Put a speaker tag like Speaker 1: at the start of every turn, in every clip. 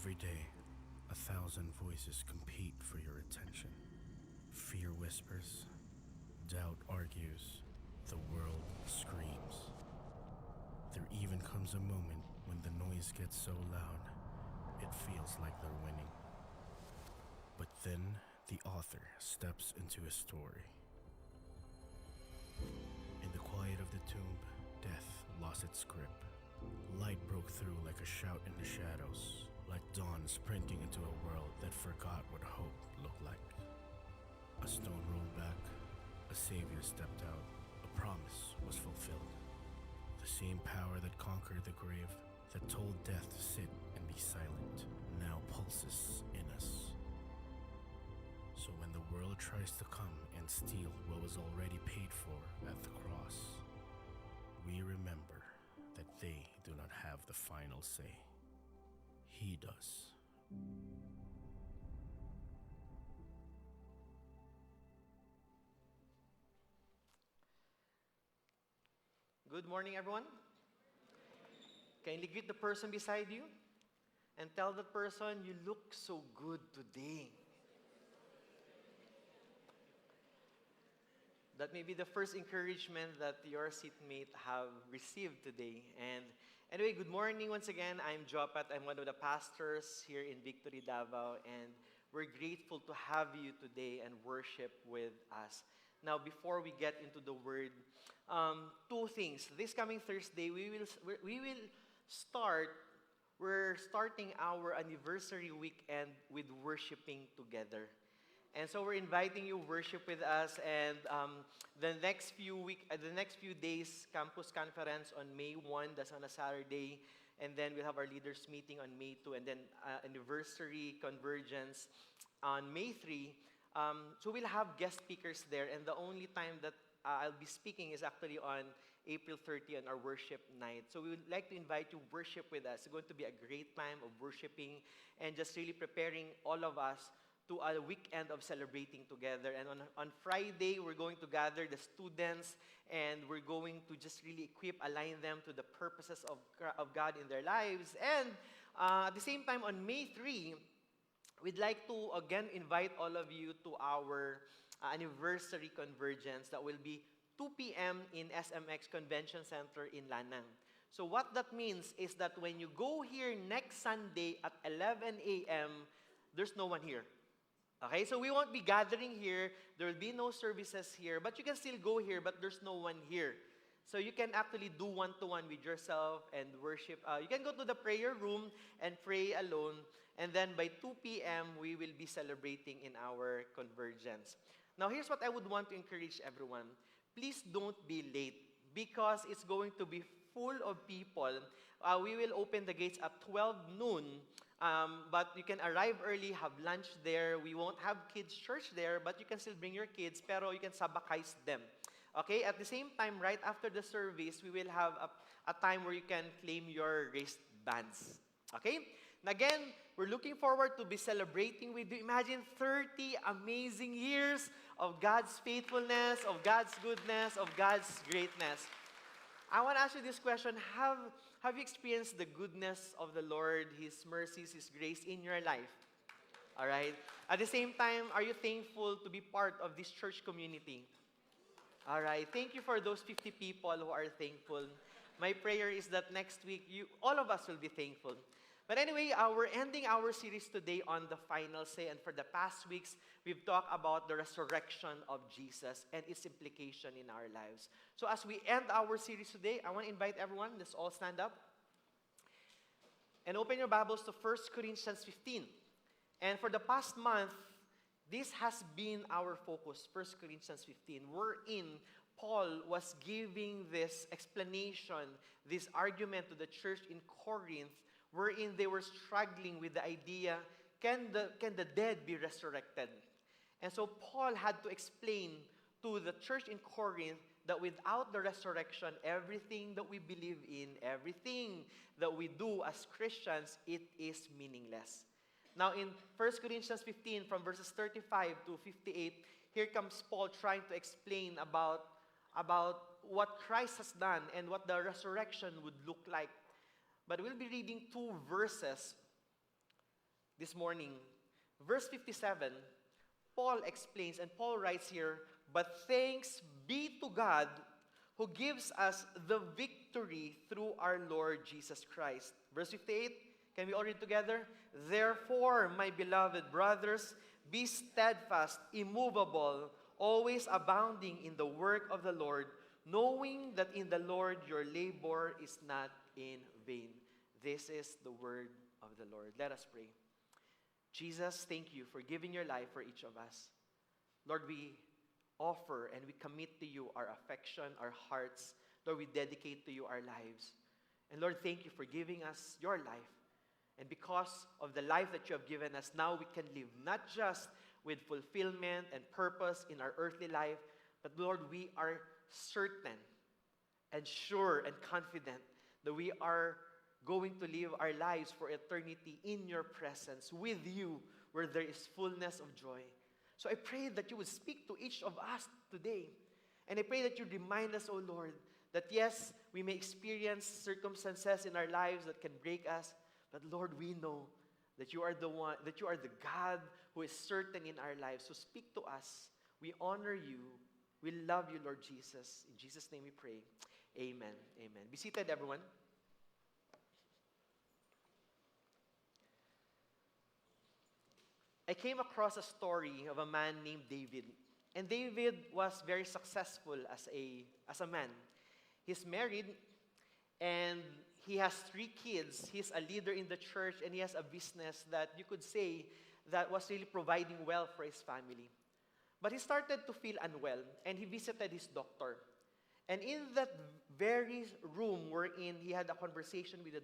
Speaker 1: Every day, 1,000 voices compete for your attention. Fear whispers, doubt argues, the world screams. There even comes a moment when the noise gets so loud, it feels like they're winning. But then the author steps into his story. In the quiet of the tomb, death lost its grip. Light broke through like a shout in the shadows, like dawn sprinting into a world that forgot what hope looked like. A stone rolled back, a savior stepped out, a promise was fulfilled. The same power that conquered the grave, that told death to sit and be silent, now pulses in us. So when the world tries to come and steal what was already paid for at the cross, we remember that they do not have the final say. He does.
Speaker 2: Good morning, everyone. Kindly greet the person beside you and tell that person, you look so good today. That may be the first encouragement that your seatmate have received today. And anyway, good morning once again. I'm Jopat. I'm one of the pastors here in Victory, Davao, and we're grateful to have you today and worship with us. Now, before we get into the word, two things. This coming Thursday, we're starting our anniversary weekend with worshiping together. And so we're inviting you worship with us, and the next few days, campus conference on May 1, that's on a Saturday, and then we'll have our leaders meeting on May 2, and then anniversary convergence on May 3. So we'll have guest speakers there, and the only time that I'll be speaking is actually on April 30 on our worship night. So we would like to invite you to worship with us. It's going to be a great time of worshiping and just really preparing all of us to a weekend of celebrating together. And on Friday, we're going to gather the students, and we're going to just really align them to the purposes of God in their lives. And at the same time, on May 3, we'd like to again invite all of you to our anniversary convergence that will be 2 p.m. in SMX Convention Center in Lanang. So what that means is that when you go here next Sunday at 11 a.m., there's no one here. Okay, so we won't be gathering here. There will be no services here, but you can still go here, but there's no one here. So you can actually do one-to-one with yourself and worship. You can go to the prayer room and pray alone, and then by 2 p.m., we will be celebrating in our convergence. Now, here's what I would want to encourage everyone. Please don't be late because it's going to be full of people. We will open the gates at 12 noon. But you can arrive early, have lunch there. We won't have kids' church there, but you can still bring your kids, pero you can sabakize them. Okay, at the same time, right after the service, we will have a time where you can claim your wristbands. Okay? And again, we're looking forward to be celebrating with you. Imagine 30 amazing years of God's faithfulness, of God's goodness, of God's greatness. I want to ask you this question. Have you experienced the goodness of the Lord, His mercies, His grace in your life? All right? At the same time, are you thankful to be part of this church community? All right. Thank you for those 50 people who are thankful. My prayer is that next week, all of us will be thankful. But anyway, we're ending our series today on the final say. And for the past weeks, we've talked about the resurrection of Jesus and its implication in our lives. So as we end our series today, I want to invite everyone, let's all stand up and open your Bibles to 1 Corinthians 15. And for the past month, this has been our focus, 1 Corinthians 15, wherein Paul was giving this explanation, this argument to the church in Corinth, wherein they were struggling with the idea, can the dead be resurrected? And so Paul had to explain to the church in Corinth that without the resurrection, everything that we believe in, everything that we do as Christians, it is meaningless. Now in 1 Corinthians 15, from verses 35 to 58, here comes Paul trying to explain about what Christ has done and what the resurrection would look like. But we'll be reading two verses this morning, verse 57, Paul explains, and Paul writes here, "But thanks be to God who gives us the victory through our Lord Jesus Christ." Verse 58, can we all read together? "Therefore, my beloved brothers, be steadfast, immovable, always abounding in the work of the Lord, knowing that in the Lord your labor is not in vain." This is the word of the Lord. Let us pray. Jesus, thank you for giving your life for each of us. Lord, we offer and we commit to you our affection, our hearts. Lord, we dedicate to you our lives. And Lord, thank you for giving us your life. And because of the life that you have given us, now we can live not just with fulfillment and purpose in our earthly life, but Lord, we are certain and sure and confident that we are going to live our lives for eternity in your presence, with you, where there is fullness of joy. So I pray that you would speak to each of us today. And I pray that you remind us, O Lord, that yes, we may experience circumstances in our lives that can break us, but Lord, we know that you are the one, that you are the God who is certain in our lives. So speak to us. We honor you. We love you, Lord Jesus. In Jesus' name we pray. Amen. Amen. Be seated, everyone. I came across a story of a man named David. And David was very successful as a man. He's married and he has 3 kids. He's a leader in the church and he has a business that you could say that was really providing well for his family. But he started to feel unwell and he visited his doctor. And in that very room wherein he had a conversation with the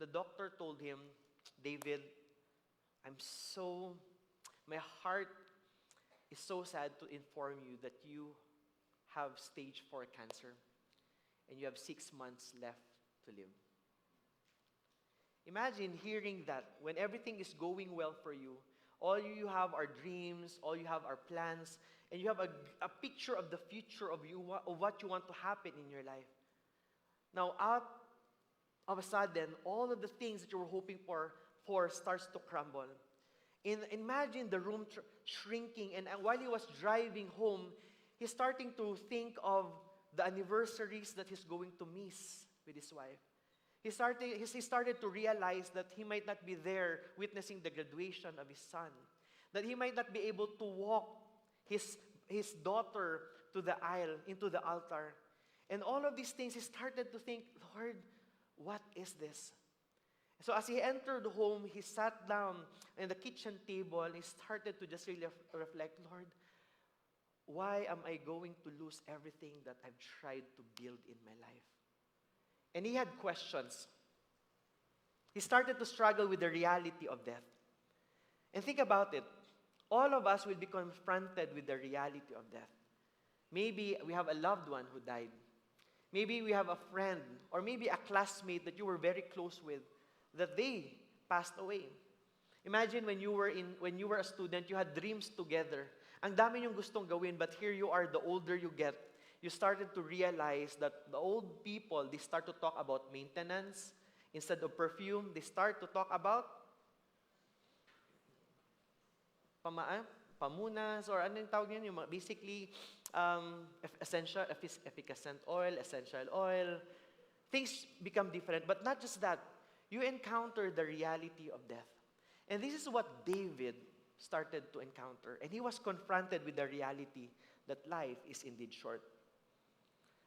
Speaker 2: doctor told him, "David, my heart is so sad to inform you that you have stage 4 cancer and you have 6 months left to live." Imagine hearing that when everything is going well for you, all you have are dreams, all you have are plans, and you have a picture of the future of what you want to happen in your life. Now, out of a sudden, all of the things that you were hoping for starts to crumble. Imagine the room shrinking, and while he was driving home, he's starting to think of the anniversaries that he's going to miss with his wife. He started to realize that he might not be there witnessing the graduation of his son, that he might not be able to walk his daughter to the aisle, into the altar. And all of these things, he started to think, "Lord, what is this?" So as he entered home, he sat down in the kitchen table and he started to just really reflect, "Lord, why am I going to lose everything that I've tried to build in my life?" And he had questions. He started to struggle with the reality of death. And think about it. All of us will be confronted with the reality of death. Maybe we have a loved one who died. Maybe we have a friend or maybe a classmate that you were very close with, that they passed away. Imagine when you were a student, you had dreams together. Ang dami niyong gustong gawin, but here you are, the older you get, you started to realize that the old people, they start to talk about maintenance. Instead of perfume, they start to talk about pamunas, or ano yung tawag yun? Yung basically, efficacent oil, essential oil. Things become different. But not just that, you encounter the reality of death. And this is what David started to encounter. And he was confronted with the reality that life is indeed short.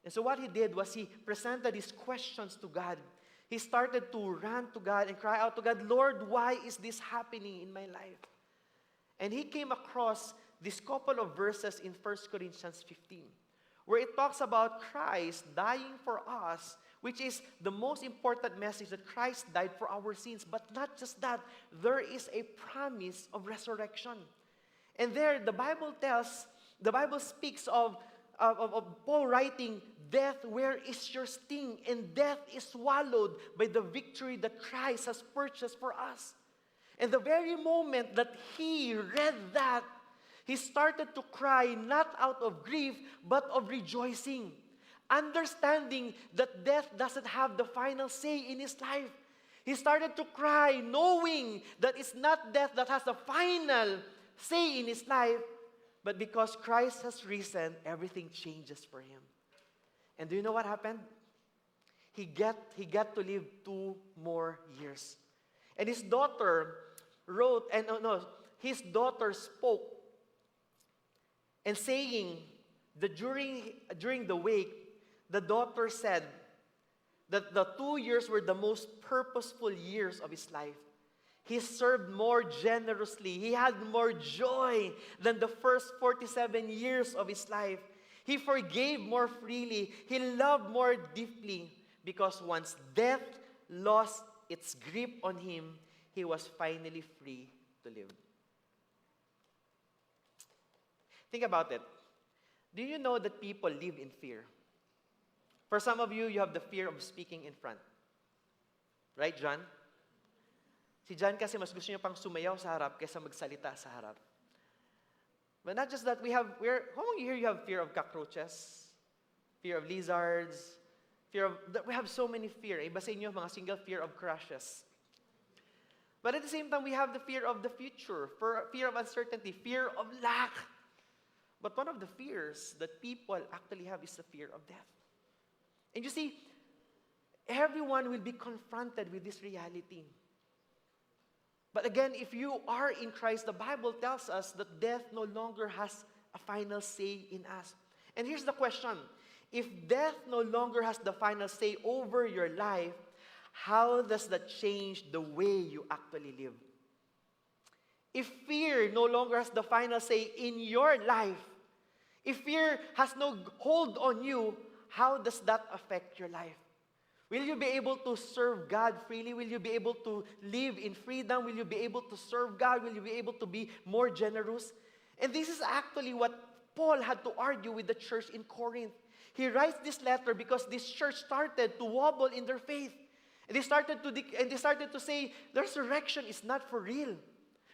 Speaker 2: And so what he did was he presented his questions to God. He started to run to God and cry out to God, "Lord, why is this happening in my life?" And he came across this couple of verses in 1 Corinthians 15, where it talks about Christ dying for us, which is the most important message, that Christ died for our sins. But not just that, there is a promise of resurrection. And there, the Bible speaks of Paul writing, "Death, where is your sting? And death is swallowed by the victory that Christ has purchased for us." And the very moment that he read that, he started to cry, not out of grief, but of rejoicing, understanding that death doesn't have the final say in his life. He started to cry, knowing that it's not death that has the final say in his life, but because Christ has risen, everything changes for him. And do you know what happened? He got to live 2 more years. And his daughter his daughter spoke and saying that during the wake, the daughter said that the 2 years were the most purposeful years of his life. He served more generously. He had more joy than the first 47 years of his life. He forgave more freely. He loved more deeply, because once death lost its grip on him, he was finally free to live. Think about it. Do you know that people live in fear? For some of you, you have the fear of speaking in front. Right, John? Si John kasi mas gusto niya pang sumayaw sa harap kaysa magsalita sa harap. But not just that, how many here you have fear of cockroaches? Fear of lizards? We have so many fear. Iba sa inyo, mga single fear of crushes. But at the same time, we have the fear of the future, fear of uncertainty, fear of lack. But one of the fears that people actually have is the fear of death. And you see, everyone will be confronted with this reality. But again, if you are in Christ, the Bible tells us that death no longer has a final say in us. And here's the question. If death no longer has the final say over your life, how does that change the way you actually live? If fear no longer has the final say in your life, if fear has no hold on you, how does that affect your life? Will you be able to serve God freely? Will you be able to live in freedom? Will you be able to serve God? Will you be able to be more generous? And this is actually what Paul had to argue with the church in Corinth. He writes this letter because this church started to wobble in their faith. And they started to say, the resurrection is not for real.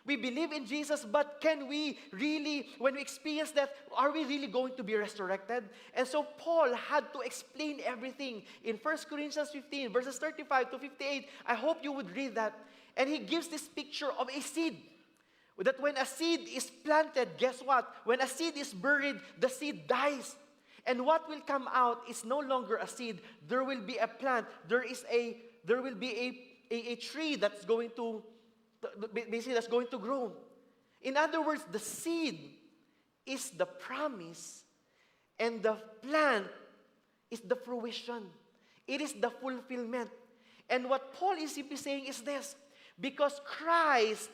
Speaker 2: We believe in Jesus, but can we really, when we experience that, are we really going to be resurrected? And so Paul had to explain everything. In 1 Corinthians 15, verses 35 to 58, I hope you would read that. And he gives this picture of a seed. That when a seed is planted, guess what? When a seed is buried, the seed dies. And what will come out is no longer a seed. There will be a plant. There will be a tree that's going to grow. In other words, the seed is the promise, and the plant is the fruition. It is the fulfillment. And what Paul is simply saying is this: because Christ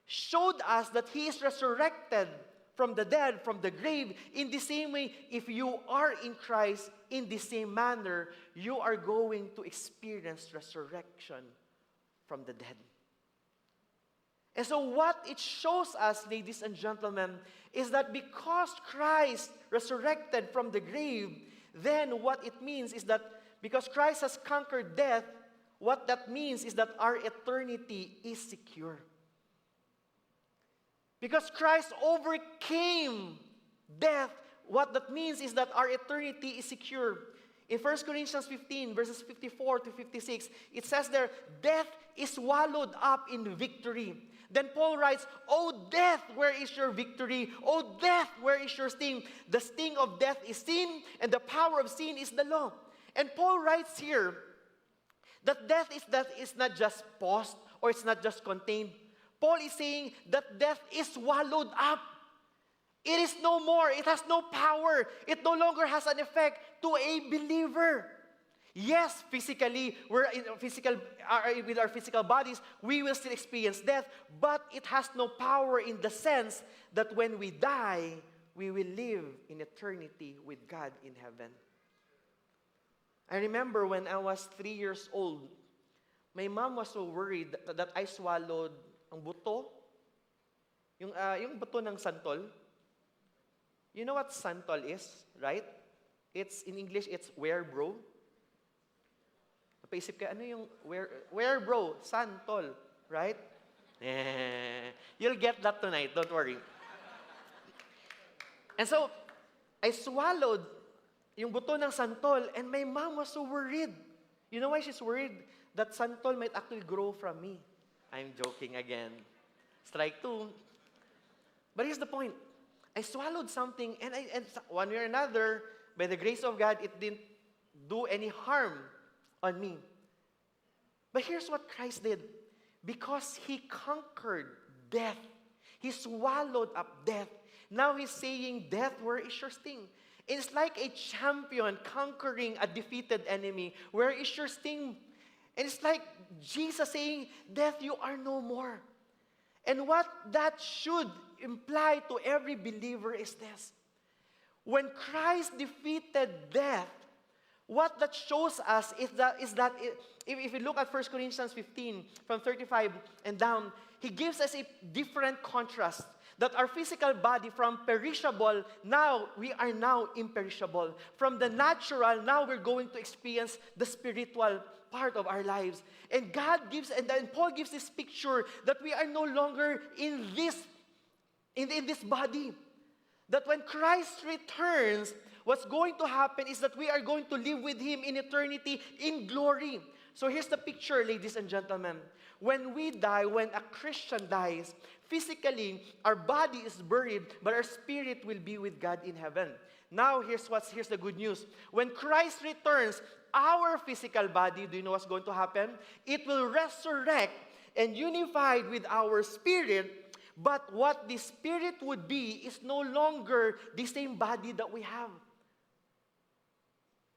Speaker 2: showed us that He is resurrected from the dead, from the grave, in the same way, if you are in Christ, in the same manner, you are going to experience resurrection from the dead. And so what it shows us, ladies and gentlemen, is that because Christ resurrected from the grave, then what it means is that because Christ has conquered death, what that means is that our eternity is secure. Because Christ overcame death, what that means is that our eternity is secure. In 1 Corinthians 15, verses 54 to 56, it says there, death is swallowed up in victory. Then Paul writes, "O death, where is your victory? O death, where is your sting? The sting of death is sin, and the power of sin is the law." And Paul writes here that death is not just paused or it's not just contained. Paul is saying that death is swallowed up. It is no more. It has no power. It no longer has an effect to a believer. Yes, physically, with our physical bodies, we will still experience death, but it has no power in the sense that when we die, we will live in eternity with God in heaven. I remember when I was 3 years old, my mom was so worried that I swallowed ang buto, yung buto ng santol. You know what santol is, right? It's in English, it's where, bro? Napaisip ka, ano yung where, bro? Santol, right? You'll get that tonight, don't worry. And so, I swallowed yung buto ng santol, and my mom was so worried. You know why she's worried? that santol might actually grow from me. I'm joking again. Strike two. But here's the point. I swallowed something, and one way or another, by the grace of God, it didn't do any harm on me. But here's what Christ did. Because He conquered death, He swallowed up death. Now He's saying, death, where is your sting? It's like a champion conquering a defeated enemy. Where is your sting? And it's like Jesus saying, death, you are no more. And what that should imply to every believer is this. When Christ defeated death, what that shows us is that if you look at 1 Corinthians 15, from 35 and down, He gives us a different contrast. That our physical body from perishable, now we are now imperishable. From the natural, now we're going to experience the spiritual part of our lives. And God gives, and then Paul gives this picture that we are no longer in this body. That when Christ returns, what's going to happen is that we are going to live with Him in eternity in glory. So here's the picture, ladies and gentlemen. When we die, when a Christian dies, physically, our body is buried, but our spirit will be with God in heaven. Now, here's the good news. When Christ returns, our physical body, do you know what's going to happen? It will resurrect and unified with our spirit, but what the spirit would be is no longer the same body that we have.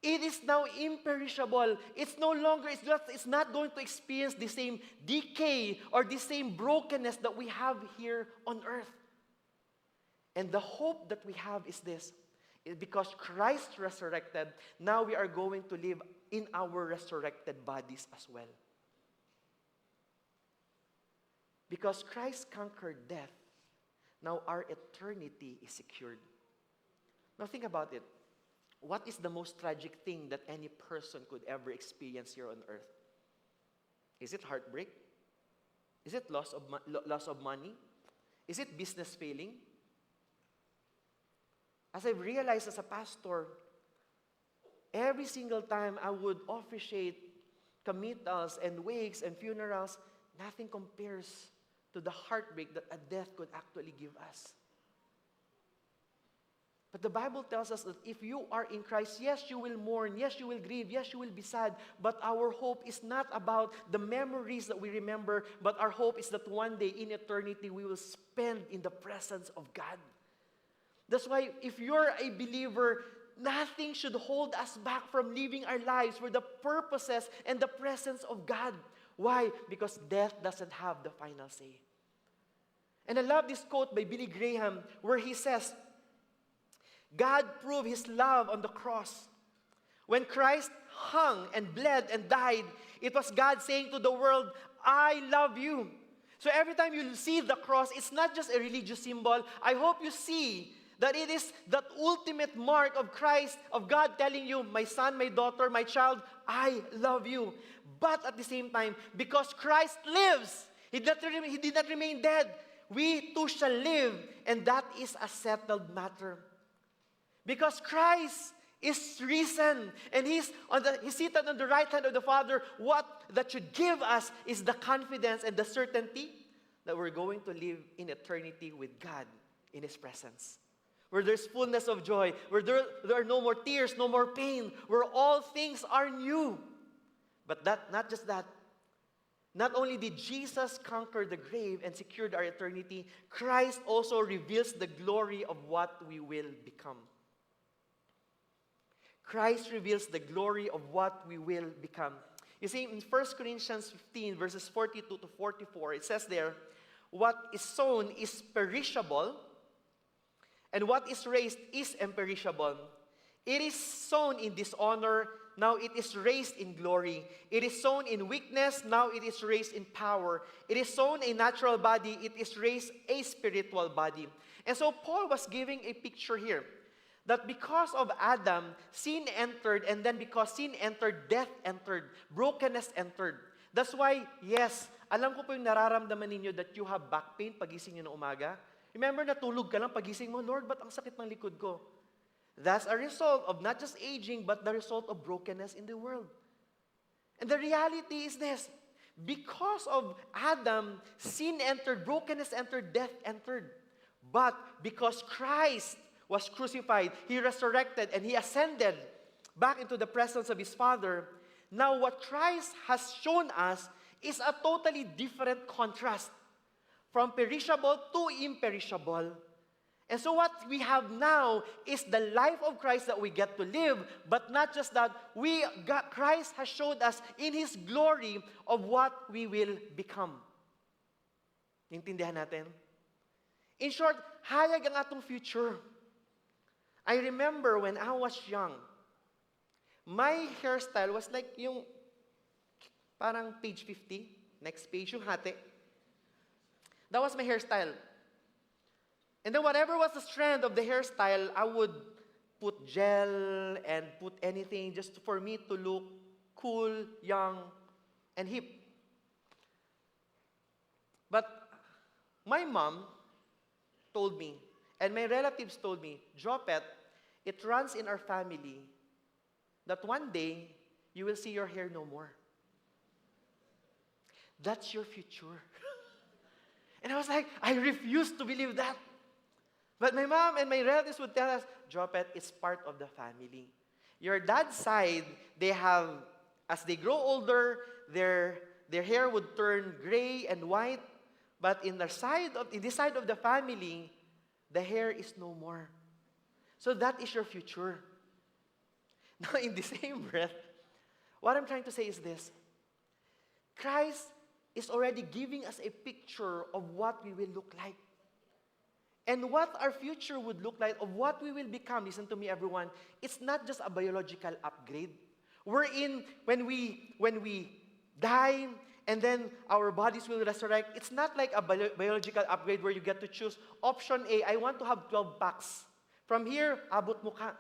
Speaker 2: It is now imperishable. It's no longer, it's not going to experience the same decay or the same brokenness that we have here on earth. And the hope that we have is this. Because Christ resurrected, now we are going to live in our resurrected bodies as well. Because Christ conquered death, now our eternity is secured. Now think about it. What is the most tragic thing that any person could ever experience here on earth? Is it heartbreak? Is it loss of money? Is it business failing? As I've realized as a pastor, every single time I would officiate committals and wakes and funerals, nothing compares to the heartbreak that a death could actually give us. But the Bible tells us that if you are in Christ, yes, you will mourn, yes, you will grieve, yes, you will be sad, but our hope is not about the memories that we remember, but our hope is that one day in eternity we will spend in the presence of God. That's why if you're a believer, nothing should hold us back from living our lives for the purposes and the presence of God. Why? Because death doesn't have the final say. And I love this quote by Billy Graham where he says, God proved His love on the cross. When Christ hung and bled and died, it was God saying to the world, I love you. So every time you see the cross, it's not just a religious symbol. I hope you see that it is that ultimate mark of Christ, of God telling you, my son, my daughter, my child, I love you. But at the same time, because Christ lives, He did not remain dead. We too shall live, and that is a settled matter. Because Christ is risen, and He's seated on the right hand of the Father, what that should give us is the confidence and the certainty that we're going to live in eternity with God in His presence. Where there's fullness of joy, where there are no more tears, no more pain, where all things are new. But not just that. Not only did Jesus conquer the grave and secured our eternity, Christ also reveals the glory of what we will become. Christ reveals the glory of what we will become. You see, in 1 Corinthians 15, verses 42 to 44, it says there, what is sown is perishable, and what is raised is imperishable. It is sown in dishonor, now it is raised in glory. It is sown in weakness, now it is raised in power. It is sown a natural body, it is raised a spiritual body. And so Paul was giving a picture here. That because of Adam, sin entered, and then because sin entered, death entered, brokenness entered. That's why, yes, alam ko po yung nararamdaman ninyo that you have back pain pagising nyo ng umaga. Remember, natulog ka lang pagising mo, Lord, ba't ang sakit ng likod ko? That's a result of not just aging, but the result of brokenness in the world. And the reality is this: because of Adam, sin entered, brokenness entered, death entered. But because Christ was crucified, He resurrected, and He ascended back into the presence of His Father, now what Christ has shown us is a totally different contrast from perishable to imperishable. And so what we have now is the life of Christ that we get to live, but not just that, Christ has showed us in His glory of what we will become. Intindihan natin? In short, hayag ang atong future. I remember when I was young, my hairstyle was like yung parang page 50, next page yung hati. That was my hairstyle. And then whatever was the trend of the hairstyle, I would put gel and put anything just for me to look cool, young, and hip. But my mom told me, and my relatives told me, Jopet, it runs in our family that one day you will see your hair no more. That's your future. And I was like, I refuse to believe that. But my mom and my relatives would tell us, Jopet, it's part of the family. Your dad's side, they have, as they grow older, their hair would turn gray and white. But in this side of the family, the hair is no more. So that is your future. Now, in the same breath, what I'm trying to say is this: Christ is already giving us a picture of what we will look like. And what our future would look like, of what we will become. Listen to me, everyone. It's not just a biological upgrade. When we die, and then our bodies will resurrect. It's not like a biological upgrade where you get to choose. Option A, I want to have 12 packs. From here, abot mukha.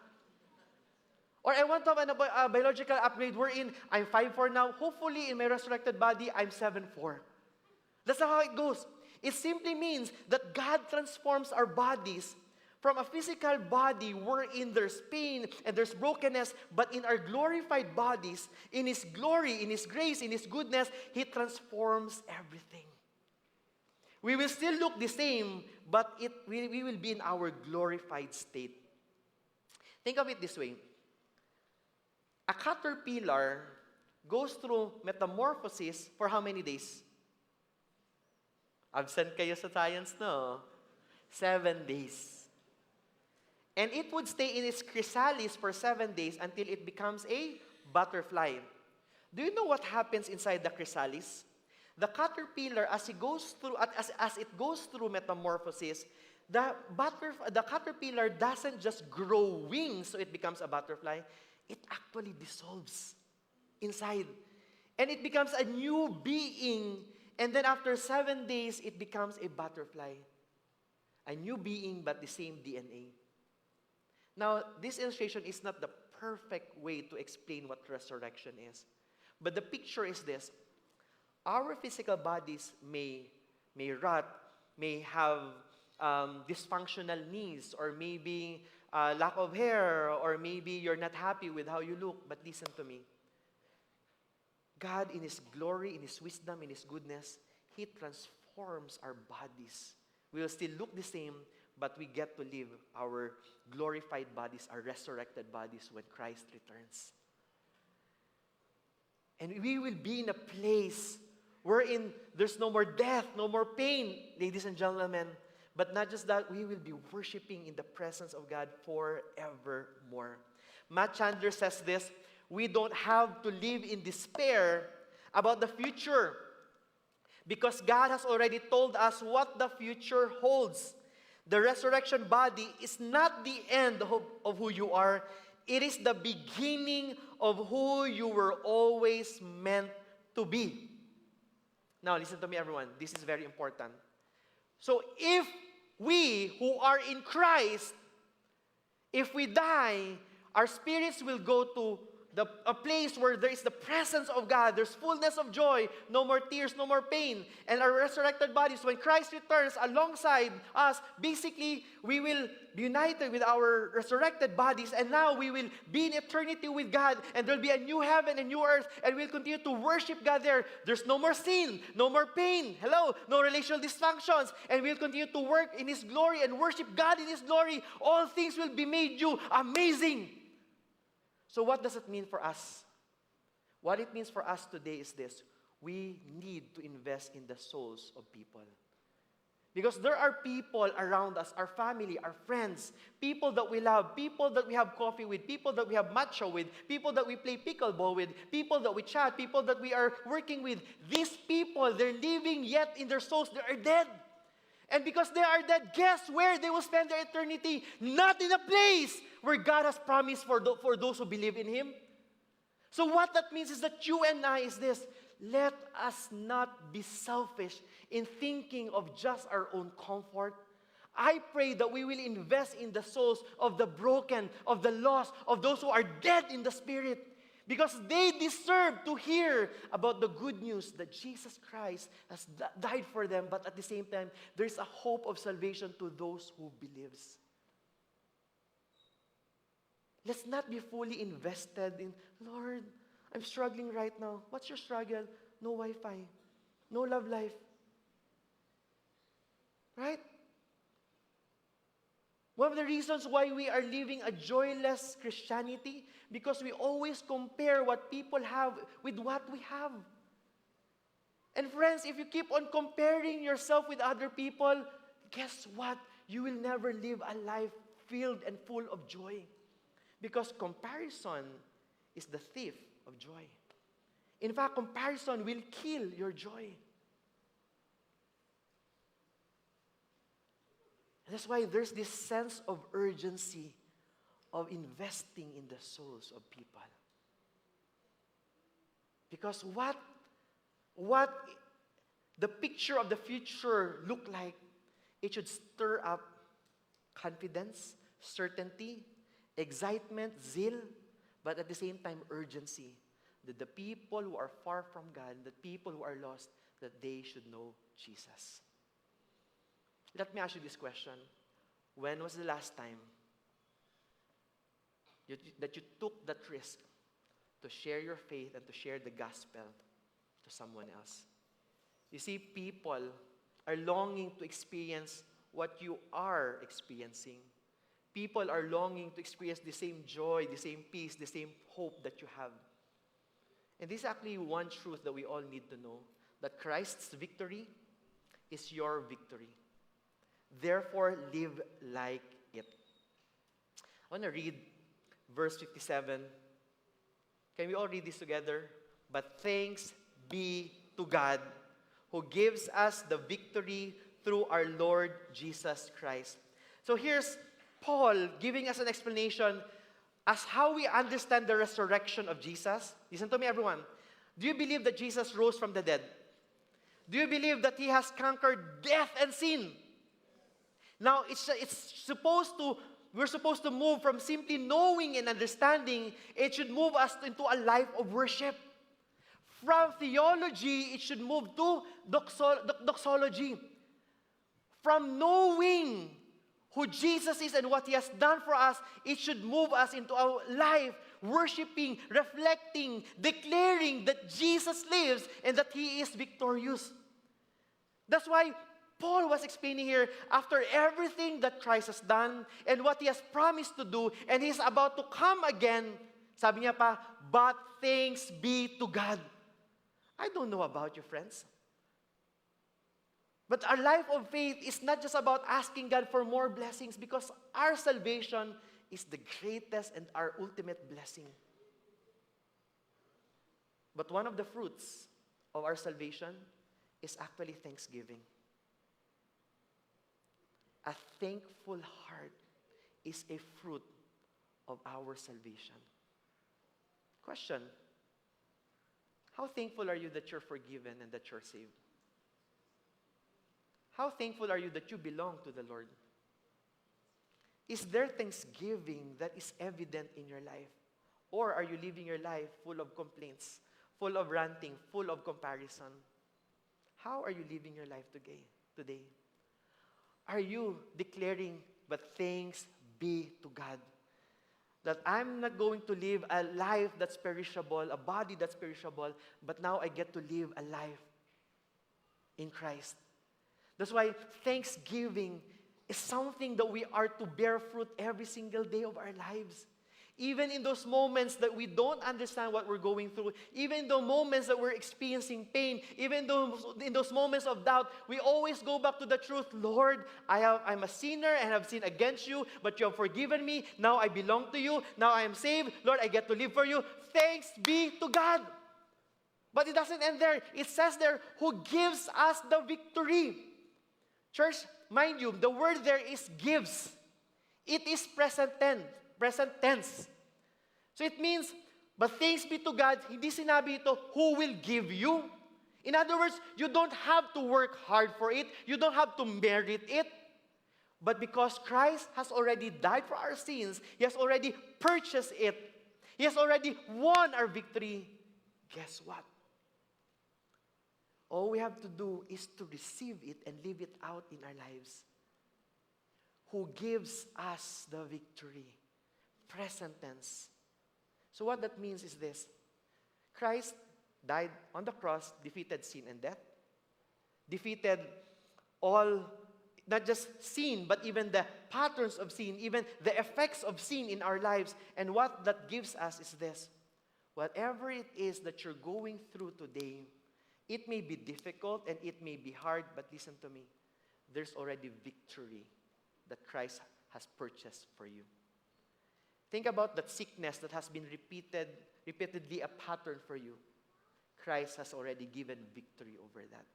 Speaker 2: Or I want to have a biological upgrade wherein I'm 5'4" now. Hopefully, in my resurrected body, I'm 7'4". That's not how it goes. It simply means that God transforms our bodies from a physical body wherein there's pain and there's brokenness, but in our glorified bodies, in His glory, in His grace, in His goodness, He transforms everything. We will still look the same, but we will be in our glorified state. Think of it this way. A caterpillar goes through metamorphosis for how many days? Absent kayo sa science, no? 7 days. And it would stay in its chrysalis for 7 days until it becomes a butterfly. Do you know what happens inside the chrysalis? The caterpillar, as it goes through metamorphosis, the caterpillar doesn't just grow wings so it becomes a butterfly. It actually dissolves inside. And it becomes a new being. And then after 7 days, it becomes a butterfly. A new being, but the same DNA. Now, this illustration is not the perfect way to explain what resurrection is. But the picture is this. Our physical bodies may rot, may have dysfunctional knees, or maybe lack of hair, or maybe you're not happy with how you look. But listen to me. God, in His glory, in His wisdom, in His goodness, He transforms our bodies. We will still look the same, but we get to live our glorified bodies, our resurrected bodies when Christ returns. And we will be in a place wherein there's no more death, no more pain, ladies and gentlemen. But not just that, we will be worshiping in the presence of God forevermore. Matt Chandler says this: we don't have to live in despair about the future because God has already told us what the future holds. The resurrection body is not the end of who you are. It is the beginning of who you were always meant to be. Now, listen to me, everyone. This is very important. So, if we who are in Christ, if we die, our spirits will go to a place where there is the presence of God. There's fullness of joy, no more tears, no more pain. And our resurrected bodies, when Christ returns alongside us, basically, we will be united with our resurrected bodies. And now we will be in eternity with God. And there'll be a new heaven and new earth. And we'll continue to worship God there. There's no more sin, no more pain. Hello, no relational dysfunctions. And we'll continue to work in His glory and worship God in His glory. All things will be made new. Amazing. So what does it mean for us? What it means for us today is this. We need to invest in the souls of people. Because there are people around us, our family, our friends, people that we love, people that we have coffee with, people that we have matcha with, people that we play pickleball with, people that we chat, people that we are working with. These people, they're living, yet in their souls, they are dead. And because they are dead, guess where they will spend their eternity? Not in a place where God has promised for those who believe in Him. So what that means is that you and I is this. Let us not be selfish in thinking of just our own comfort. I pray that we will invest in the souls of the broken, of the lost, of those who are dead in the spirit. Because they deserve to hear about the good news that Jesus Christ has died for them, but at the same time, there's a hope of salvation to those who believes. Let's not be fully invested in, Lord, I'm struggling right now. What's your struggle? No Wi-Fi. No love life. Right? One of the reasons why we are living a joyless Christianity, because we always compare what people have with what we have. And friends, if you keep on comparing yourself with other people, guess what? You will never live a life filled and full of joy. Because comparison is the thief of joy. In fact, comparison will kill your joy. And that's why there's this sense of urgency of investing in the souls of people. Because what the picture of the future look like, it should stir up confidence, certainty, excitement, zeal, but at the same time urgency. That the people who are far from God, the people who are lost, that they should know Jesus. Let me ask you this question. When was the last time that you took that risk to share your faith and to share the gospel to someone else? You see, people are longing to experience what you are experiencing. People are longing to experience the same joy, the same peace, the same hope that you have. And this is actually one truth that we all need to know, that Christ's victory is your victory. Therefore, live like it. I want to read verse 57. Can we all read this together? But thanks be to God who gives us the victory through our Lord Jesus Christ. So here's Paul giving us an explanation as how we understand the resurrection of Jesus. Listen to me, everyone. Do you believe that Jesus rose from the dead? Do you believe that He has conquered death and sin? Now, we're supposed to move from simply knowing and understanding. It should move us into a life of worship. From theology, it should move to doxology. From knowing who Jesus is and what He has done for us, it should move us into our life, worshiping, reflecting, declaring that Jesus lives and that He is victorious. That's why Paul was explaining here, after everything that Christ has done and what He has promised to do, and He's about to come again, sabi niya pa, but thanks be to God. I don't know about you, friends. But our life of faith is not just about asking God for more blessings, because our salvation is the greatest and our ultimate blessing. But one of the fruits of our salvation is actually thanksgiving. A thankful heart is a fruit of our salvation. Question: how thankful are you that you're forgiven and that you're saved? How thankful are you that you belong to the Lord? Is there thanksgiving that is evident in your life? Or are you living your life full of complaints, full of ranting, full of comparison? How are you living your life today? Are you declaring, but thanks be to God, that I'm not going to live a life that's perishable, a body that's perishable, but now I get to live a life in Christ. That's why thanksgiving is something that we are to bear fruit every single day of our lives. Even in those moments that we don't understand what we're going through, even in the moments that we're experiencing pain, even though in those moments of doubt, we always go back to the truth. Lord, I'm a sinner and have sinned against you, but you have forgiven me. Now I belong to you. Now I am saved. Lord, I get to live for you. Thanks be to God. But it doesn't end there. It says there, who gives us the victory. Church, mind you, the word there is gives. It is present tense. So it means, but thanks be to God, hindi sinabi ito, who will give you. In other words, you don't have to work hard for it. You don't have to merit it. But because Christ has already died for our sins, He has already purchased it. He has already won our victory. Guess what? All we have to do is to receive it and live it out in our lives. Who gives us the victory? Present tense. So what that means is this. Christ died on the cross, defeated sin and death. Defeated all, not just sin, but even the patterns of sin, even the effects of sin in our lives. And what that gives us is this. Whatever it is that you're going through today, it may be difficult and it may be hard, but listen to me. There's already victory that Christ has purchased for you. Think about that sickness that has been repeatedly a pattern for you. Christ has already given victory over that.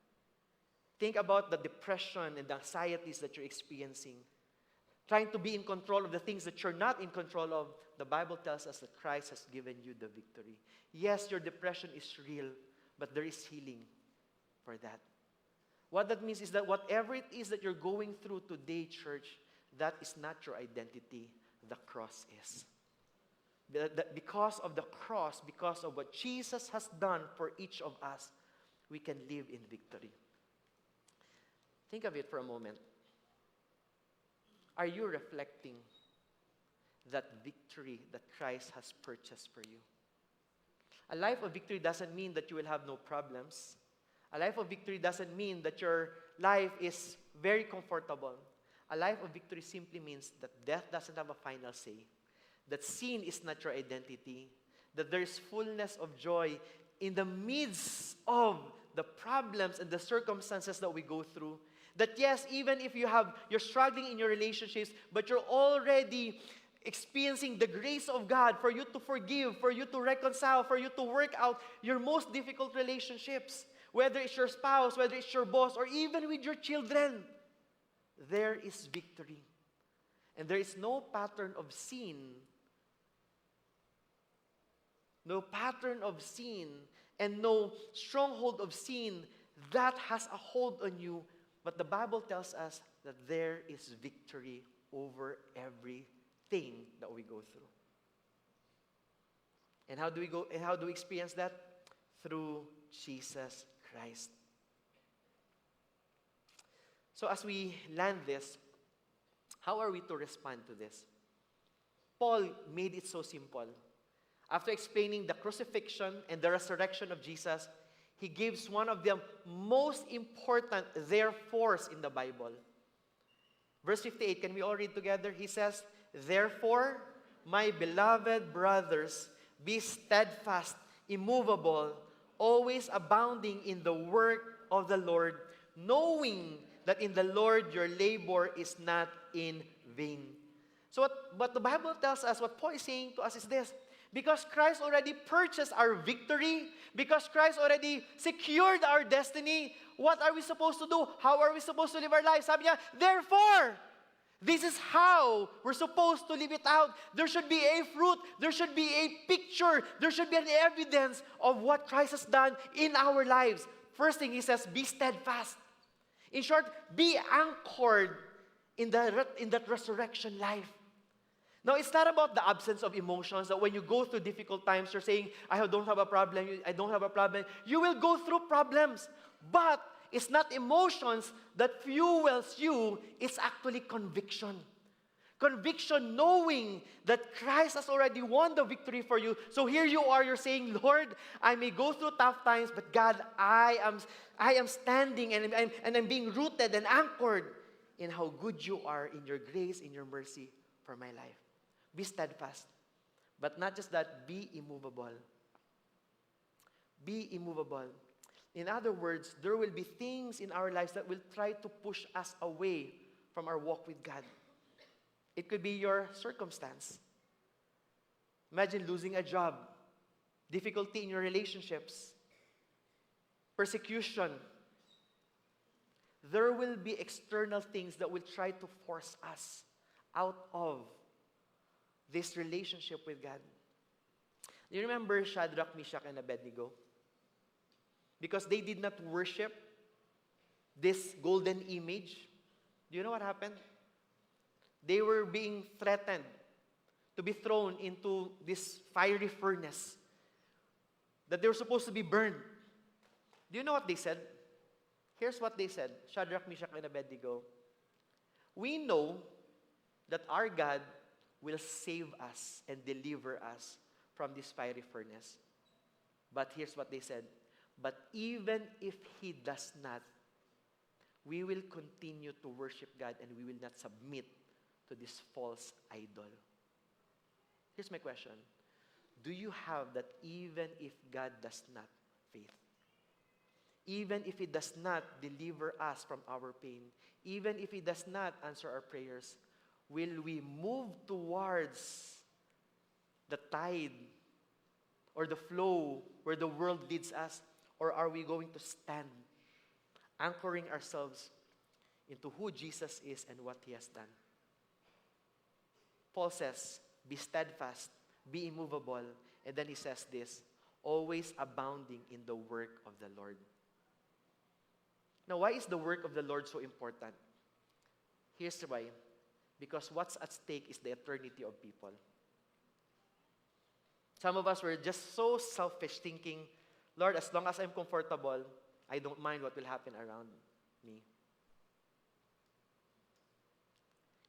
Speaker 2: Think about the depression and the anxieties that you're experiencing. Trying to be in control of the things that you're not in control of. The Bible tells us that Christ has given you the victory. Yes, your depression is real, but there is healing for that. What that means is that whatever it is that you're going through today, church, that is not your identity. The cross is. Because of the cross, because of what Jesus has done for each of us, we can live in victory. Think of it for a moment. Are you reflecting that victory that Christ has purchased for you? A life of victory doesn't mean that you will have no problems. A life of victory doesn't mean that your life is very comfortable. A life of victory simply means that death doesn't have a final say, that sin is not your identity, that there is fullness of joy in the midst of the problems and the circumstances that we go through. That yes, even if you're struggling in your relationships, but you're already experiencing the grace of God for you to forgive, for you to reconcile, for you to work out your most difficult relationships, whether it's your spouse, whether it's your boss, or even with your children. There is victory. And there is no pattern of sin. No pattern of sin and no stronghold of sin that has a hold on you. But the Bible tells us that there is victory over everything that we go through. And how do we experience that? Through Jesus Christ. So as we land this, how are we to respond to this? Paul made it so simple. After explaining the crucifixion and the resurrection of Jesus, he gives one of the most important therefores in the Bible. Verse 58, can we all read together? He says, "Therefore, my beloved brothers, be steadfast, immovable, always abounding in the work of the Lord, knowing that in the Lord your labor is not in vain." So what the Bible tells us, what Paul is saying to us is this: because Christ already purchased our victory, because Christ already secured our destiny, what are we supposed to do? How are we supposed to live our lives? Sabi niya, therefore, this is how we're supposed to live it out. There should be a fruit, there should be a picture, there should be an evidence of what Christ has done in our lives. First thing he says, be steadfast. In short, be anchored in that resurrection life. Now, it's not about the absence of emotions, that when you go through difficult times, you're saying, don't have a problem, I don't have a problem. You will go through problems. But it's not emotions that fuels you, it's actually conviction. Conviction knowing that Christ has already won the victory for you. So here you are, you're saying, Lord, I may go through tough times, but God, I am standing and I'm being rooted and anchored in how good you are, in your grace, in your mercy for my life. Be steadfast. But not just that, be immovable. Be immovable. In other words, there will be things in our lives that will try to push us away from our walk with God. It could be your circumstance. Imagine losing a job, difficulty in your relationships, persecution. There will be external things that will try to force us out of this relationship with God. Do you remember Shadrach, Meshach, and Abednego? Because they did not worship this golden image. Do you know what happened? They were being threatened to be thrown into this fiery furnace, that they were supposed to be burned. Do you know what they said? Here's what they said, Shadrach, Meshach, and Abednego. We know that our God will save us and deliver us from this fiery furnace. But here's what they said. But even if He does not, we will continue to worship God and we will not submit to this false idol. Here's my question. Do you have that even if God does not faith? Even if He does not deliver us from our pain, even if He does not answer our prayers, will we move towards the tide or the flow where the world leads us? Or are we going to stand, anchoring ourselves into who Jesus is and what He has done? Paul says, be steadfast, be immovable, and then he says this, always abounding in the work of the Lord. Now, why is the work of the Lord so important? Here's why. Because what's at stake is the eternity of people. Some of us were just so selfish, thinking, Lord, as long as I'm comfortable, I don't mind what will happen around me.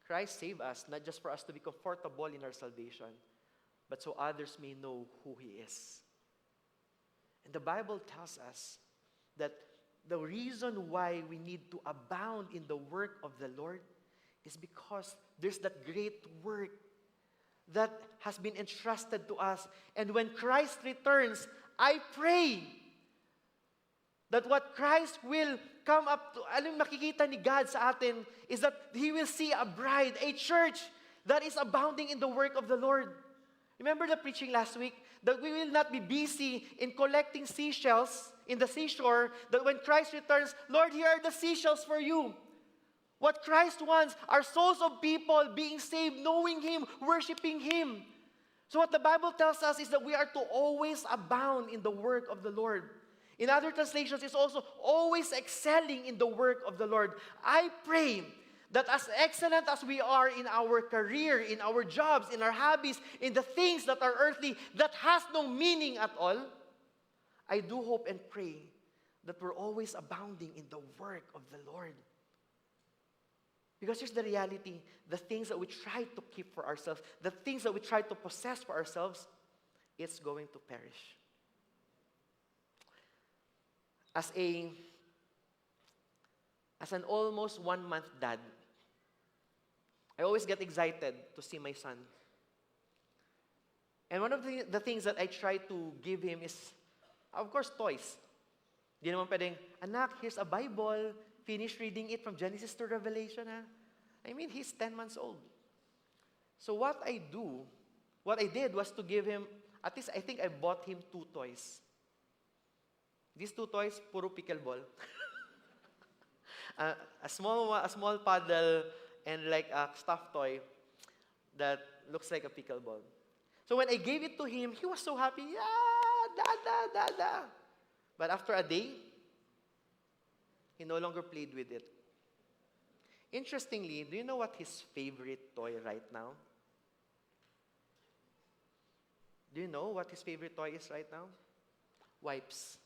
Speaker 2: Christ saved us, not just for us to be comfortable in our salvation, but so others may know who He is. And the Bible tells us that the reason why we need to abound in the work of the Lord is because there's that great work that has been entrusted to us. And when Christ returns, I pray that what Christ will come up to, makikita ni God sa atin, is that He will see a bride, a church that is abounding in the work of the Lord. Remember the preaching last week? That we will not be busy in collecting seashells in the seashore, that when Christ returns, Lord, here are the seashells for you. What Christ wants are souls of people being saved, knowing Him, worshiping Him. So what the Bible tells us is that we are to always abound in the work of the Lord. In other translations, it's also always excelling in the work of the Lord. I pray that as excellent as we are in our career, in our jobs, in our hobbies, in the things that are earthly, that has no meaning at all, I do hope and pray that we're always abounding in the work of the Lord. Because here's the reality, the things that we try to keep for ourselves, the things that we try to possess for ourselves, it's going to perish. As an almost 1 month dad, I always get excited to see my son. And one of the things that I try to give him is, of course, toys. Di naman pwedeng, anak, here's a Bible, finish reading it from Genesis to Revelation. Ha? I mean, he's 10 months old. So what I did was to give him, at least I think I bought him 2 toys. These 2 toys, puro pickleball. a small paddle and like a stuffed toy that looks like a pickleball. So when I gave it to him, he was so happy. Yeah, da. But after a day, he no longer played with it. Interestingly, do you know what his favorite toy right now? Do you know what his favorite toy is right now? Wipes.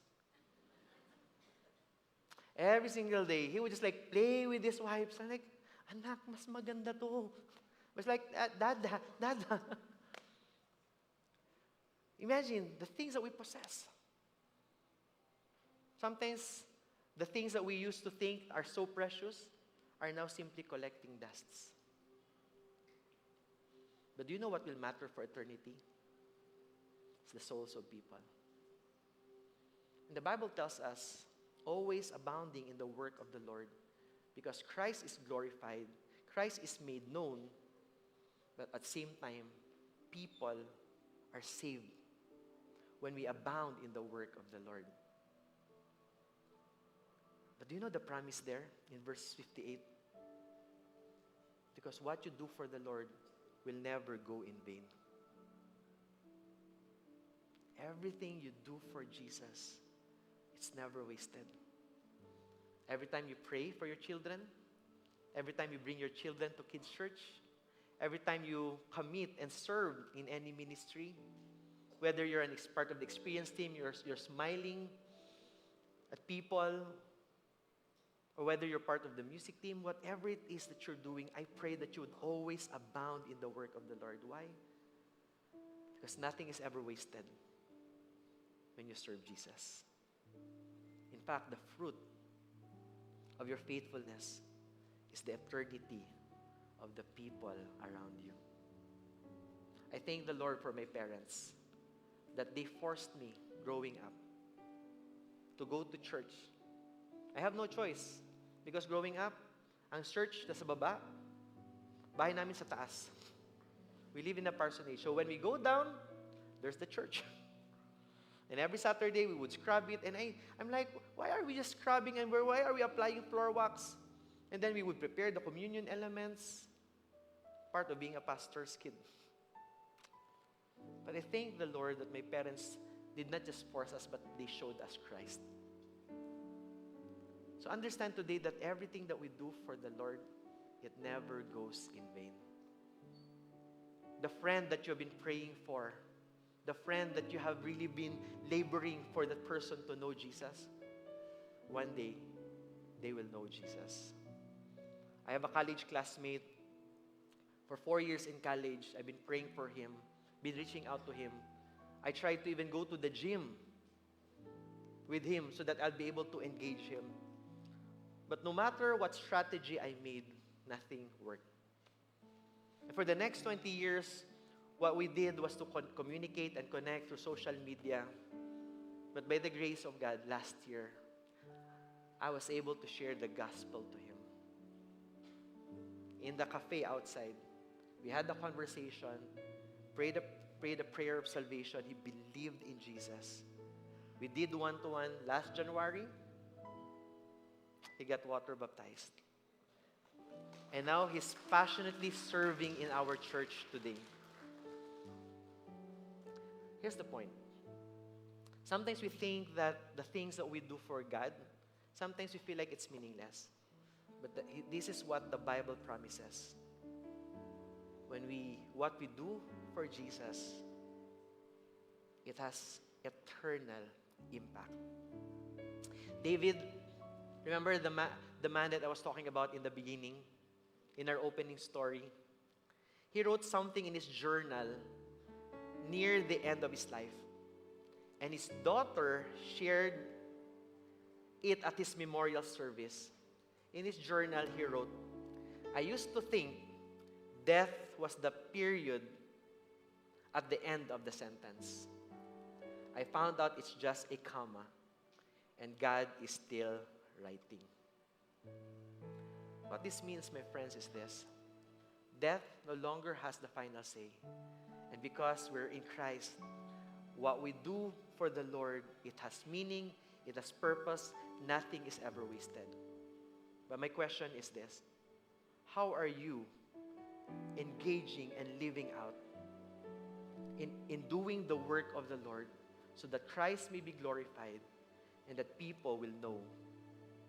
Speaker 2: Every single day, he would just like play with his wipes. I'm like, anak, mas maganda to. It's like, dada, dada. Imagine the things that we possess. Sometimes the things that we used to think are so precious are now simply collecting dusts. But do you know what will matter for eternity? It's the souls of people. And the Bible tells us, always abounding in the work of the Lord, because Christ is glorified, Christ is made known, but at the same time, people are saved when we abound in the work of the Lord. But do you know the promise there in verse 58? Because what you do for the Lord will never go in vain. Everything you do for Jesus, it's never wasted. Every time you pray for your children, every time you bring your children to kids' church, every time you commit and serve in any ministry, whether you're an part of the experience team, you're smiling at people, or whether you're part of the music team, whatever it is that you're doing, I pray that you would always abound in the work of the Lord. Why? Because nothing is ever wasted when you serve Jesus. In fact, the fruit of your faithfulness is the eternity of the people around you. I thank the Lord for my parents, that they forced me growing up to go to church. I have no choice because growing up, ang church na sa baba, bahay namin sa taas. We live in a parsonage. So when we go down, there's the church. And every Saturday, we would scrub it. And I'm like, why are we just scrubbing and why are we applying floor wax? And then we would prepare the communion elements, part of being a pastor's kid. But I thank the Lord that my parents did not just force us, but they showed us Christ. So understand today that everything that we do for the Lord, it never goes in vain. The friend that you have been praying for, the friend that you have really been laboring for that person to know Jesus, one day, they will know Jesus. I have a college classmate. For 4 years in college, I've been praying for him, been reaching out to him. I tried to even go to the gym with him so that I'll be able to engage him. But no matter what strategy I made, nothing worked. And for the next 20 years, what we did was to communicate and connect through social media. But by the grace of God, last year, I was able to share the gospel to him. In the cafe outside, we had a conversation, prayed a prayer of salvation. He believed in Jesus. We did one-to-one last January. He got water baptized. And now he's passionately serving in our church today. Here's the point. Sometimes we think that the things that we do for God, sometimes we feel like it's meaningless. But this is what the Bible promises. What we do for Jesus, it has eternal impact. David, remember the man that I was talking about in the beginning, in our opening story? He wrote something in his journal near the end of his life. And his daughter shared it at his memorial service. In his journal, he wrote, I used to think death was the period at the end of the sentence. I found out it's just a comma, and God is still writing. What this means, my friends, is this. Death no longer has the final say. And because we're in Christ, what we do for the Lord, it has meaning, it has purpose, nothing is ever wasted. But my question is this: how are you engaging and living out in doing the work of the Lord so that Christ may be glorified and that people will know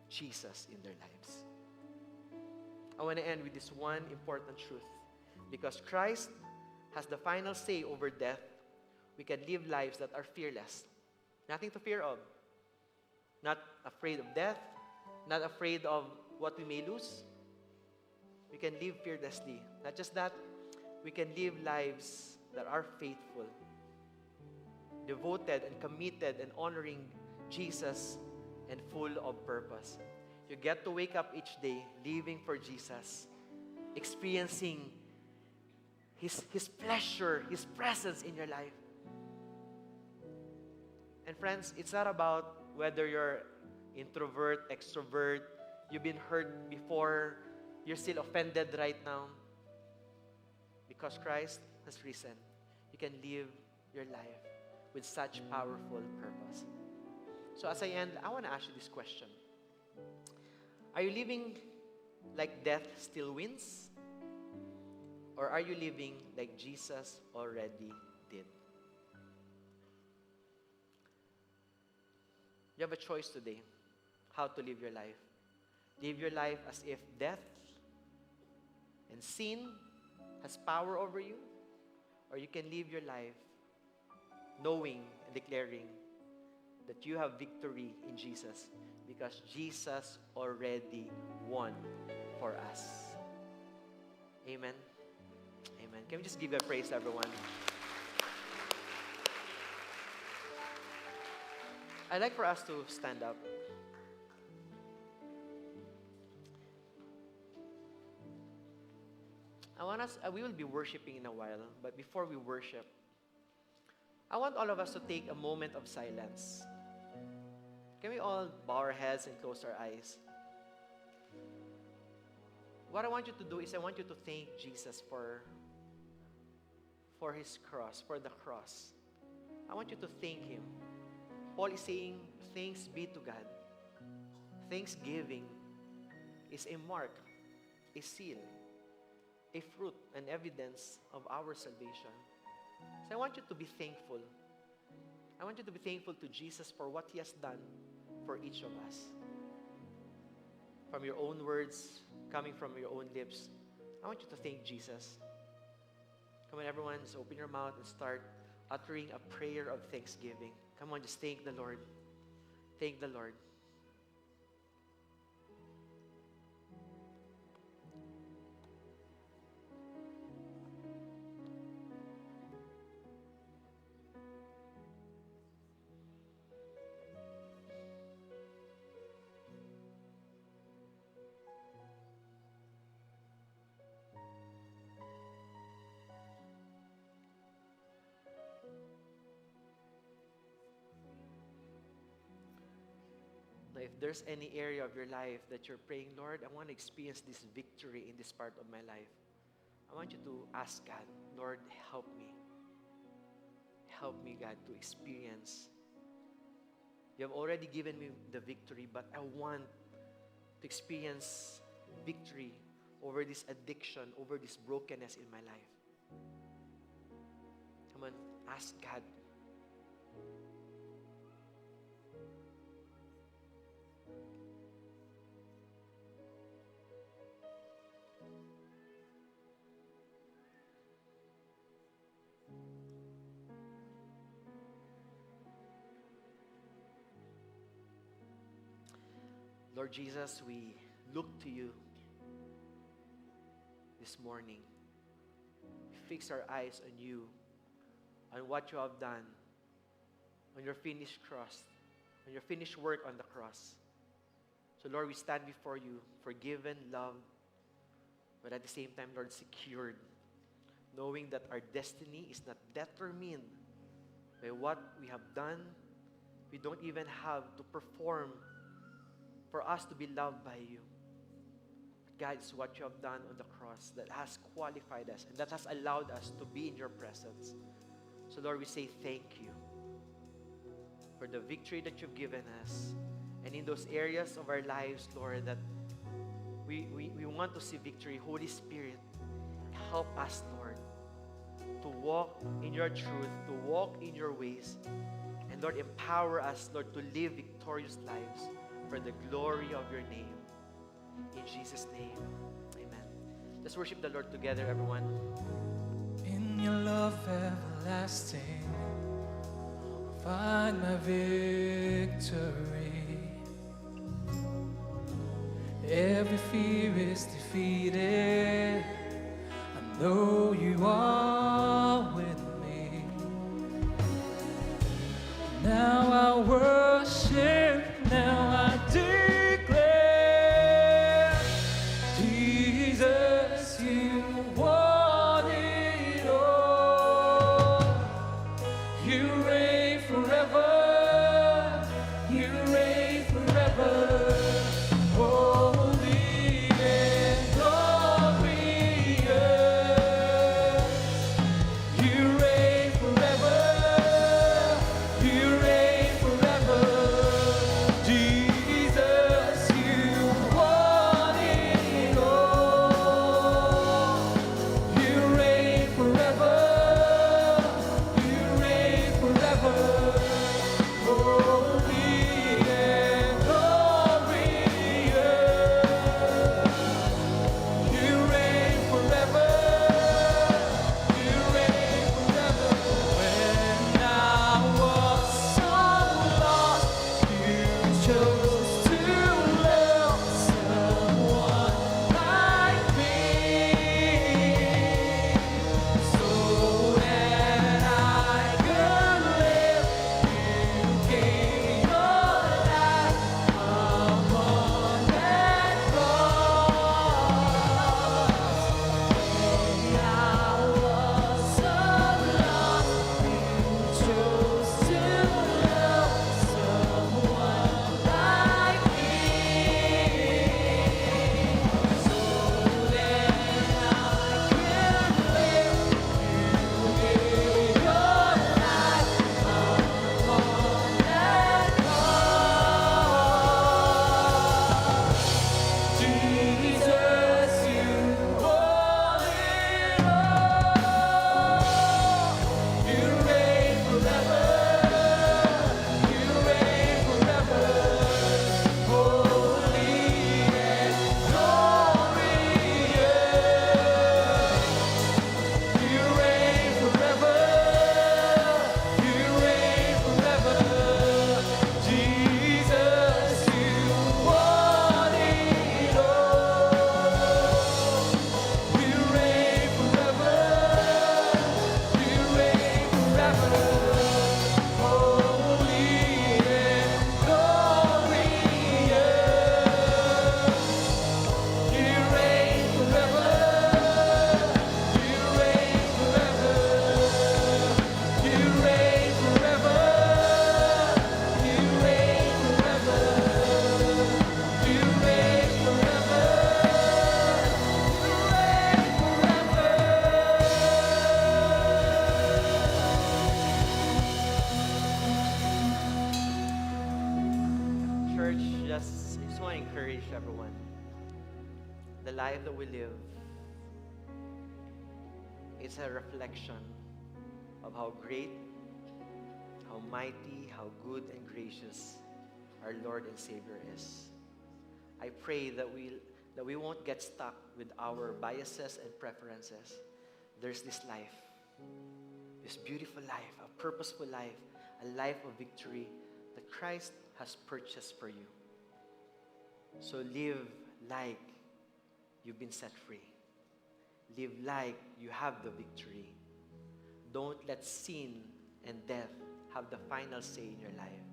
Speaker 2: Jesus in their lives? I want to end with this one important truth. Because Christ has the final say over death, we can live lives that are fearless. Nothing to fear of. Not afraid of death, not afraid of what we may lose. We can live fearlessly. Not just that, we can live lives that are faithful, devoted and committed and honoring Jesus and full of purpose. You get to wake up each day living for Jesus, experiencing His pleasure, His presence in your life. And friends, it's not about whether you're introvert, extrovert, you've been hurt before, you're still offended right now. Because Christ has risen, you can live your life with such powerful purpose. So as I end, I want to ask you this question. Are you living like death still wins? Or are you living like Jesus already did? You have a choice today how to live your life. Live your life as if death and sin has power over you, or you can live your life knowing and declaring that you have victory in Jesus because Jesus already won for us. Amen. Amen. Can we just give a praise, everyone? I'd like for us to stand up. We will be worshiping in a while, but before we worship, I want all of us to take a moment of silence. Can we all bow our heads and close our eyes? What I want you to do is I want you to thank Jesus for His cross, for the cross. I want you to thank Him. Paul is saying, thanks be to God. Thanksgiving is a mark, a seal, a fruit, an evidence of our salvation. So I want you to be thankful. I want you to be thankful to Jesus for what He has done for each of us. From your own words, coming from your own lips, I want you to thank Jesus. Come on, everyone, just open your mouth and start uttering a prayer of thanksgiving. Come on, just thank the Lord. Thank the Lord. Now, if there's any area of your life that you're praying, Lord, I want to experience this victory in this part of my life, I want you to ask God, Lord, help me. Help me, God, to experience. You have already given me the victory, but I want to experience victory over this addiction, over this brokenness in my life. Come on, ask God. Lord Jesus, we look to you this morning. We fix our eyes on you, on what you have done, on your finished cross, on your finished work on the cross. So Lord, we stand before you, forgiven, loved, but at the same time, Lord, secured, knowing that our destiny is not determined by what we have done. We don't even have to perform for us to be loved by you. God, it's what you have done on the cross that has qualified us and that has allowed us to be in your presence. So Lord, we say thank you for the victory that you've given us. And in those areas of our lives, Lord, that we want to see victory, Holy Spirit, help us, Lord, to walk in your truth, to walk in your ways. And Lord, empower us, Lord, to live victorious lives for the glory of your name. In Jesus' name, amen. Let's worship the Lord together, everyone.
Speaker 3: In your love everlasting, find my victory. Every fear is defeated. I know you are with me. Now I worship, now I declare, Jesus, you won it all. You reign forever, you reign forever. Holy and glorious. You reign forever, you reign forever. Jesus, you won it all. You reign forever, you reign forever. Holy and glorious. You reign forever, you reign forever. When I was so lost, you chose to love someone like me, so that I could live. You gave your life upon that cross. When I was so lost, you chose to love someone like me, so that I could live. You gave your life upon that cross. Jesus, you won it all. You reign forever, you reign forever. Holy and glorious. You reign forever, you reign forever. Jesus, you won it all. You reign forever, you reign forever. Holy and glorious. You reign forever, you reign forever. You reign forever, you reign forever. You reign forever,
Speaker 2: Church, just want to encourage everyone. The life that we live, it's a reflection of how great, how mighty, how good and gracious our Lord and Savior is. I pray that we won't get stuck with our biases and preferences. There's this life, this beautiful life, a purposeful life, a life of victory that Christ has purchased for you. So live like you've been set free. Live like you have the victory. Don't let sin and death have the final say in your life.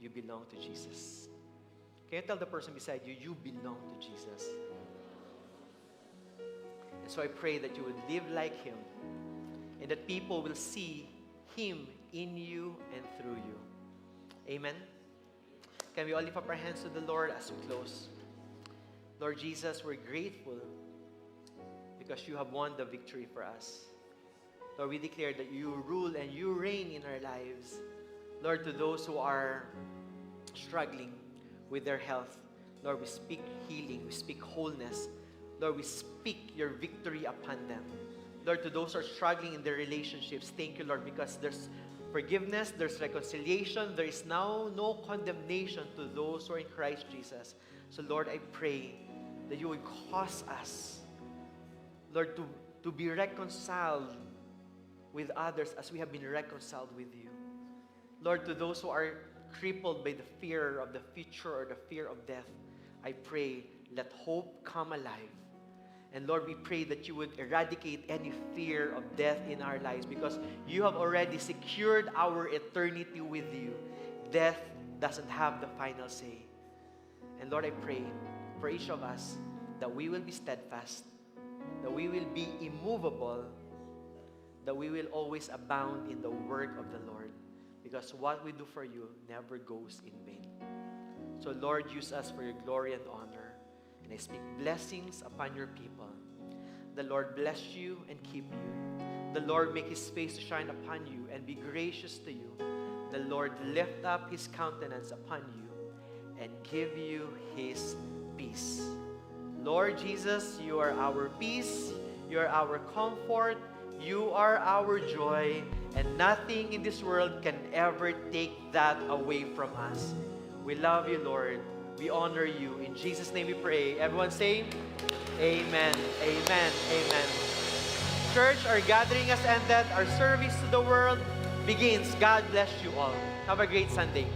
Speaker 2: You belong to Jesus. Can you tell the person beside you, you belong to Jesus? And so I pray that you would live like Him and that people will see Him in you and through you. Amen. Can we all lift up our hands to the Lord as we close? Lord Jesus, we're grateful because you have won the victory for us. Lord, we declare that you rule and you reign in our lives. Lord, to those who are struggling with their health, Lord, we speak healing, we speak wholeness. Lord, we speak your victory upon them. Lord, to those who are struggling in their relationships, thank you, Lord, because there's forgiveness, there's reconciliation, there is now no condemnation to those who are in Christ Jesus. So, Lord, I pray that you would cause us, Lord, to be reconciled with others as we have been reconciled with you. Lord, to those who are crippled by the fear of the future or the fear of death, I pray, let hope come alive. And Lord, we pray that you would eradicate any fear of death in our lives because you have already secured our eternity with you. Death doesn't have the final say. And Lord, I pray for each of us that we will be steadfast, that we will be immovable, that we will always abound in the work of the Lord, because what we do for you never goes in vain. So Lord, use us for your glory and honor. And I speak blessings upon your people. The Lord bless you and keep you. The Lord make his face to shine upon you and be gracious to you. The Lord lift up his countenance upon you and give you his peace. Lord Jesus, you are our peace, you are our comfort, you are our joy, and nothing in this world can ever take that away from us. We love you, Lord. We honor you. In Jesus' name we pray. Everyone say, Amen, amen, amen. Church, our gathering has ended. Our service to the world begins. God bless you all. Have a great Sunday.